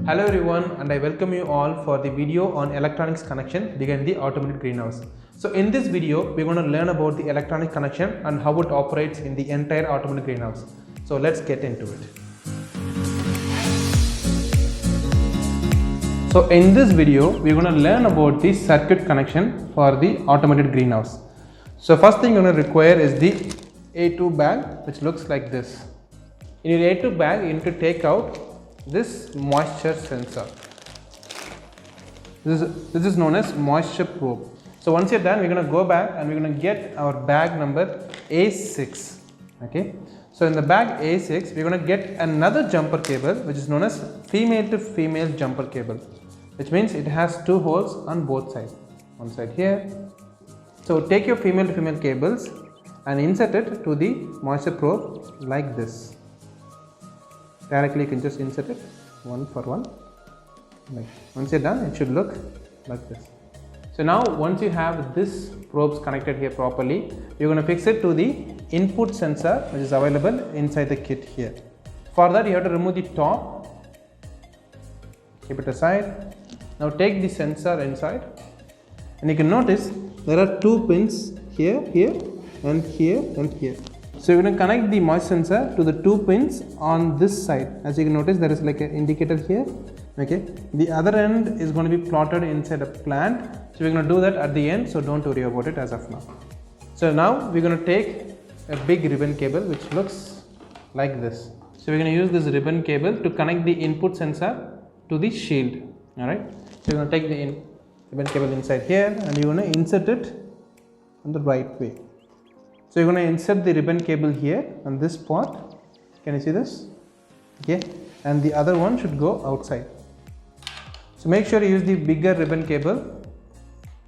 Hello everyone, and I welcome you all for the video on electronics connection behind the automated greenhouse. So in this video, we're going to learn about the electronic connection and how it operates in the entire automated greenhouse. So let's get into it. So in this video, we're going to learn about the circuit connection for the automated greenhouse. So first thing you're going to require is the A2 bag, which looks like this. In your A2 bag, you need to take out this moisture sensor. This is known as moisture probe. So once you're done, we're going to go back and we're going to get our bag number A6. Okay. So in the bag A6, we're going to get another jumper cable, which is known as female to female jumper cable, which means it has two holes on both sides. One side here. So take your female to female cables and insert it to the moisture probe like this. Directly you can just insert it one for one. Once you're done, it should look like this. So now once you have this probes connected here properly, you're going to fix it to the input sensor which is available inside the kit here. For that, you have to remove the top, keep it aside. Now take the sensor inside, and you can notice there are two pins here, and here. So you're going to connect the moisture sensor to the two pins on this side. As you can notice, there is like an indicator here. Okay, the other end is going to be plotted inside a plant. So we're going to do that at the end. So don't worry about it as of now. So now we're going to take a big ribbon cable which looks like this. So we're going to use this ribbon cable to connect the input sensor to the shield. All right. So you're going to take the ribbon cable inside here and you're going to insert it on the right way. So you're going to insert the ribbon cable here on this spot. Can you see this? Okay, and the other one should go outside. So make sure you use the bigger ribbon cable.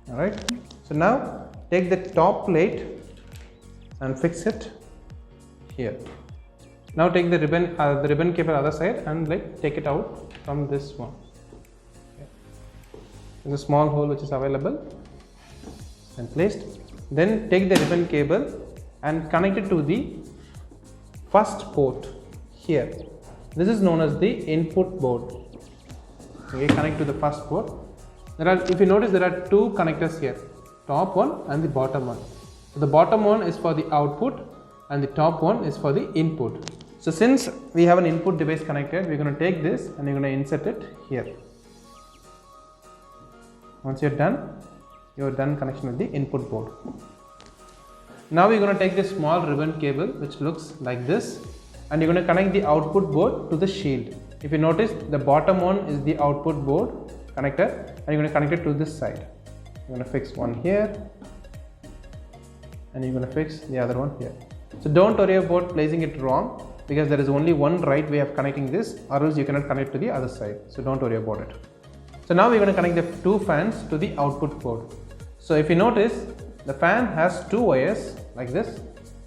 All right. So now take the top plate and fix it here. Now take the ribbon cable other side and take it out from this one. Okay. There's a small hole which is available and placed. Then take the ribbon cable and connect it to the first port here. This is known as the input board. Okay, connect to the first port. If you notice, there are two connectors here, top one and the bottom one. So the bottom one is for the output and the top one is for the input. So since we have an input device connected, we're going to take this and you're going to insert it here. Once you're done connection with the input board. Now we're going to take this small ribbon cable which looks like this, and you're going to connect the output board to the shield. If you notice, the bottom one is the output board connector and you're going to connect it to this side. You're going to fix one here and you're going to fix the other one here. So don't worry about placing it wrong, because there is only one right way of connecting this, or else you cannot connect to the other side. So don't worry about it. So now we're going to connect the two fans to the output board. So if you notice, the fan has two wires like this.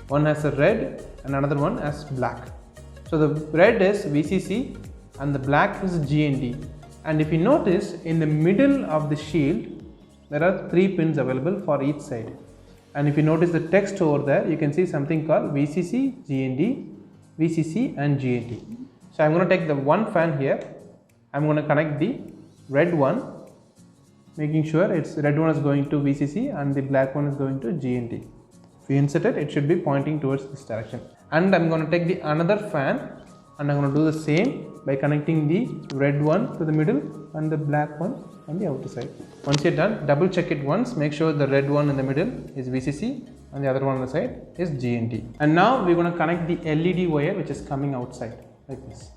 One has a red and another one has black. So the red is VCC and the black is GND. And if you notice, in the middle of the shield, there are three pins available for each side. And if you notice the text over there, you can see something called VCC, GND, VCC and GND. So I'm going to take the one fan here. I'm going to connect the red one, making sure it's red one is going to VCC and the black one is going to GND. If you insert it, it should be pointing towards this direction. And I'm going to take the another fan and I'm going to do the same by connecting the red one to the middle and the black one on the outer side. Once you're done, double check it once, make sure the red one in the middle is VCC and the other one on the side is GND. And now we're going to connect the LED wire which is coming outside like this.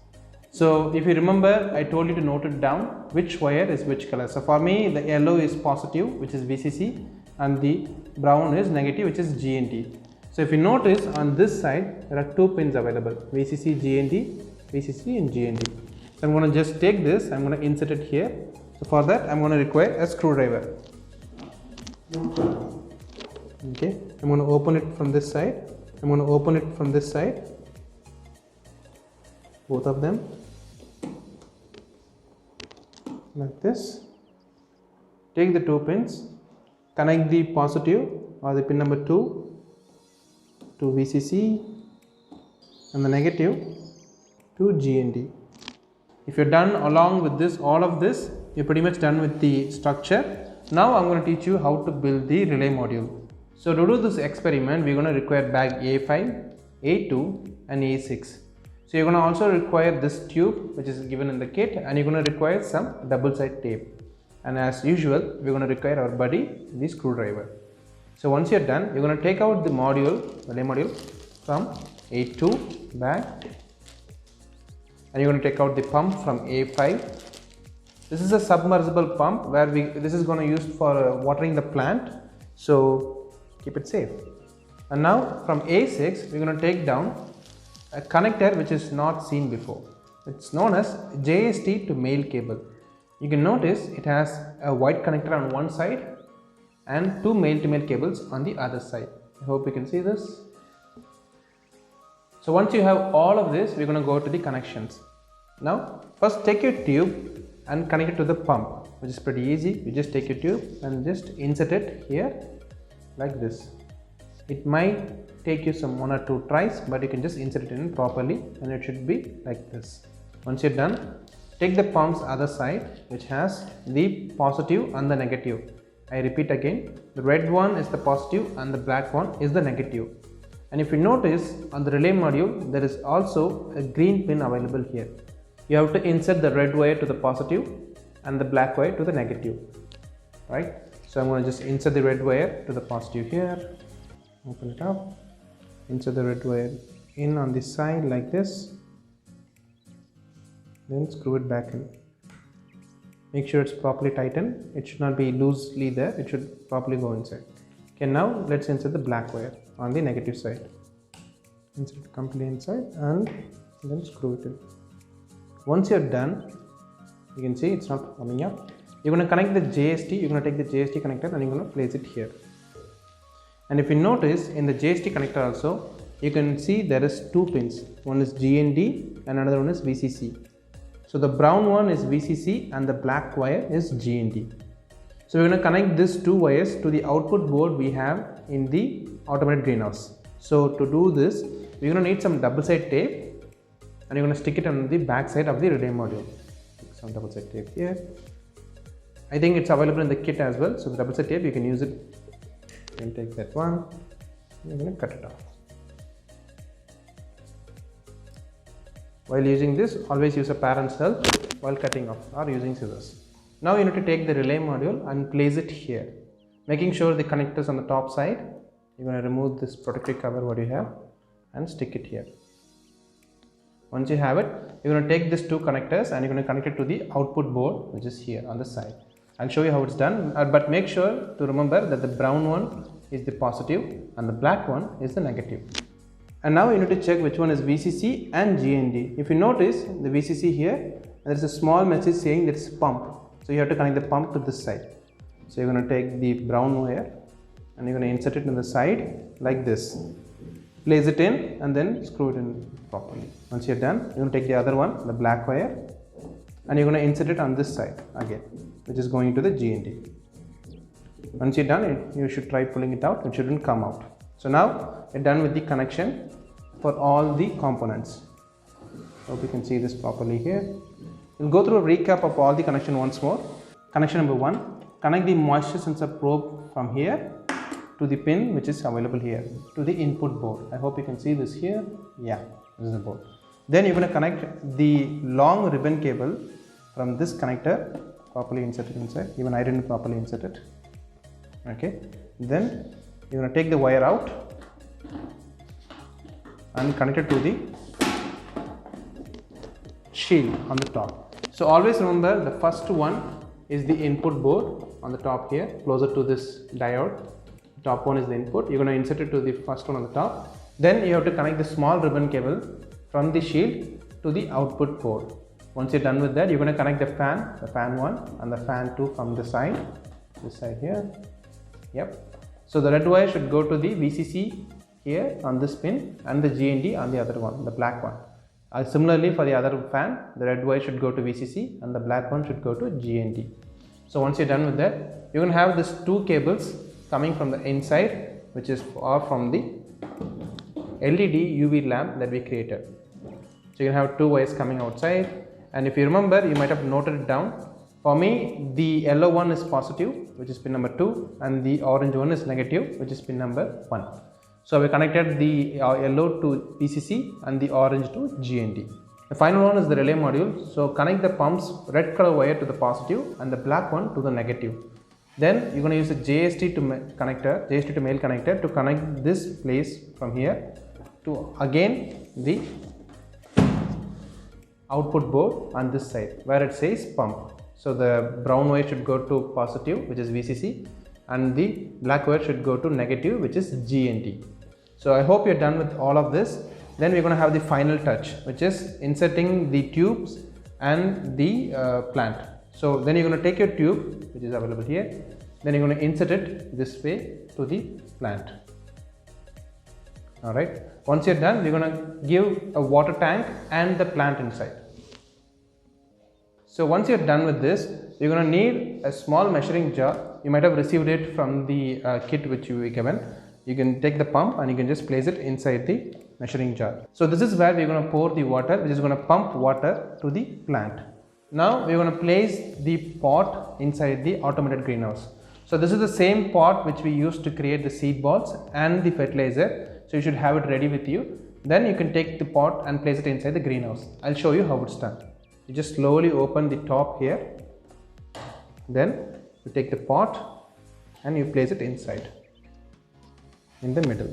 So if you remember, I told you to note it down which wire is which color. So for me, the yellow is positive, which is VCC, and the brown is negative, which is GND. So if you notice, on this side there are two pins available, VCC, GND, VCC and GND. So I'm going to just take this, I'm going to insert it here. So for that, I'm going to require a screwdriver. Okay, I'm going to open it from this side. I'm going to open it from this side, both of them. Like this. Take the two pins, connect the positive or the pin number 2 to VCC and the negative to GND. If you're done along with this, all of this, you're pretty much done with the structure. Now I'm going to teach you how to build the relay module. So to do this experiment, we're going to require bag A5, A2 and A6. So you're going to also require this tube which is given in the kit, and you're going to require some double side tape. And as usual, we're going to require our buddy, the screwdriver. So once you're done, you're going to take out the module, relay module from A2 bag, and you're going to take out the pump from A5. This is a submersible pump where this is going to use for watering the plant, so keep it safe. And now from A6 we're going to take down a connector which is not seen before. It's known as JST to male cable. You can notice it has a white connector on one side and two male to male cables on the other side. I hope you can see this. So once you have all of this, we're going to go to the connections. Now first take your tube and connect it to the pump, which is pretty easy. You just take your tube and just insert it here like this. It might take you some 1 or 2 tries, but you can just insert it in properly and it should be like this. Once you're done, take the pump's other side, which has the positive and the negative. I repeat again, the red one is the positive and the black one is the negative. And if you notice on the relay module, there is also a green pin available here. You have to insert the red wire to the positive and the black wire to the negative, right? So I'm going to just insert the red wire to the positive here, open it up, insert the red wire in on this side like this, then screw it back in. Make sure it's properly tightened. It should not be loosely there, it should properly go inside. Okay, now let's insert the black wire on the negative side. Insert it completely inside and then screw it in. Once you're done, you can see it's not coming up. You're going to connect the JST, you're going to take the JST connector and you're going to place it here. And if you notice in the JST connector also, you can see there is 2 pins. One is GND and another one is VCC. So the brown one is VCC and the black wire is GND. So we're going to connect these 2 wires to the output board we have in the automated greenhouse. So to do this, we're going to need some double side tape and you're going to stick it on the back side of the relay module. Some double side tape here. I think it's available in the kit as well. So the double side tape, you can use it. You can take that one. You're going to cut it off. While using this, always use a parent's help while cutting off or using scissors. Now you need to take the relay module and place it here, making sure the connectors on the top side. You're going to remove this protective cover what you have and stick it here. Once you have it, you're going to take these 2 connectors and you're going to connect it to the output board, which is here on the side. I'll show you how it's done, but make sure to remember that the brown one is the positive and the black one is the negative. And now you need to check which one is VCC and GND. If you notice the VCC here, there is a small message saying that it's pump. So you have to connect the pump to this side. So you're going to take the brown wire and you're going to insert it in the side like this. Place it in and then screw it in properly. Once you're done, you're going to take the other one, the black wire, and you're going to insert it on this side again, which is going to the GND. Once you're done, you should try pulling it out. It shouldn't come out. So now you're done with the connection for all the components. Hope you can see this properly here. We'll go through a recap of all the connection once more. Connection number 1, connect the moisture sensor probe from here to the pin which is available here to the input board. I hope you can see this here. Yeah, this is the board. Then you're going to connect the long ribbon cable from this connector, properly inserted inside. Even I didn't properly insert it. Okay. Then you're going to take the wire out and connect it to the shield on the top. So always remember the first one is the input board on the top here, closer to this diode. Top one is the input. You're going to insert it to the first one on the top. Then you have to connect the small ribbon cable from the shield to the output port. Once you're done with that, you're going to connect the fan 1 and the fan 2 from the side, this side here. Yep. So the red wire should go to the VCC here on this pin and the GND on the other one, the black one. Similarly for the other fan, the red wire should go to VCC and the black one should go to GND. So once you're done with that, you're going to have these 2 cables coming from the inside, which is from the LED UV lamp that we created. So you have 2 wires coming outside and if you remember, you might have noted it down. For me, the yellow one is positive, which is pin number 2, and the orange one is negative, which is pin number 1. So we connected the yellow to VCC and the orange to GND. The final one is the relay module. So connect the pump's red color wire to the positive and the black one to the negative. Then you're going to use a JST to male connector to connect this place from here to again the output board on this side where it says pump. So the brown wire should go to positive, which is VCC, and the black wire should go to negative, which is GND. So I hope you're done with all of this. Then we're going to have the final touch, which is inserting the tubes and the plant. So then you're going to take your tube, which is available here, then you're going to insert it this way to the plant. Alright, once you're done, we're going to give a water tank and the plant inside. So once you're done with this, you're going to need a small measuring jar. You might have received it from the kit which you were given. You can take the pump and you can just place it inside the measuring jar. So this is where we're going to pour the water, which is going to pump water to the plant. Now we're going to place the pot inside the automated greenhouse. So this is the same pot which we used to create the seed balls and the fertilizer. So you should have it ready with you. Then you can take the pot and place it inside the greenhouse. I'll show you how it's done. You just slowly open the top here. Then you take the pot and you place it inside in the middle.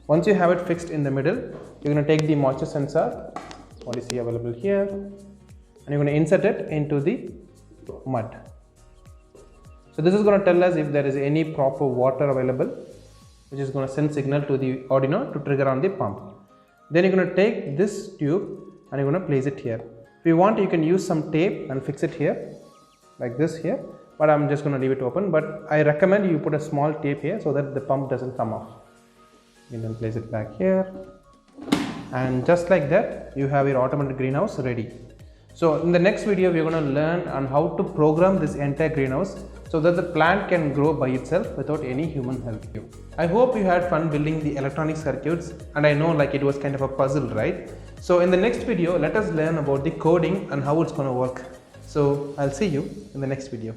Once you have it fixed in the middle, you're going to take the moisture sensor, what you see available here, and you're going to insert it into the mud. So this is going to tell us if there is any proper water available, which is going to send signal to the Arduino to trigger on the pump. Then you're going to take this tube and you're going to place it here. If you want, you can use some tape and fix it here, like this here. But I'm just going to leave it open, but I recommend you put a small tape here so that the pump doesn't come off. You then place it back here, and just like that you have your automated greenhouse ready. So in the next video we are going to learn on how to program this entire greenhouse so that the plant can grow by itself without any human help. I hope you had fun building the electronic circuits, and I know like it was kind of a puzzle, right? So in the next video let us learn about the coding and how it's going to work. So I'll see you in the next video.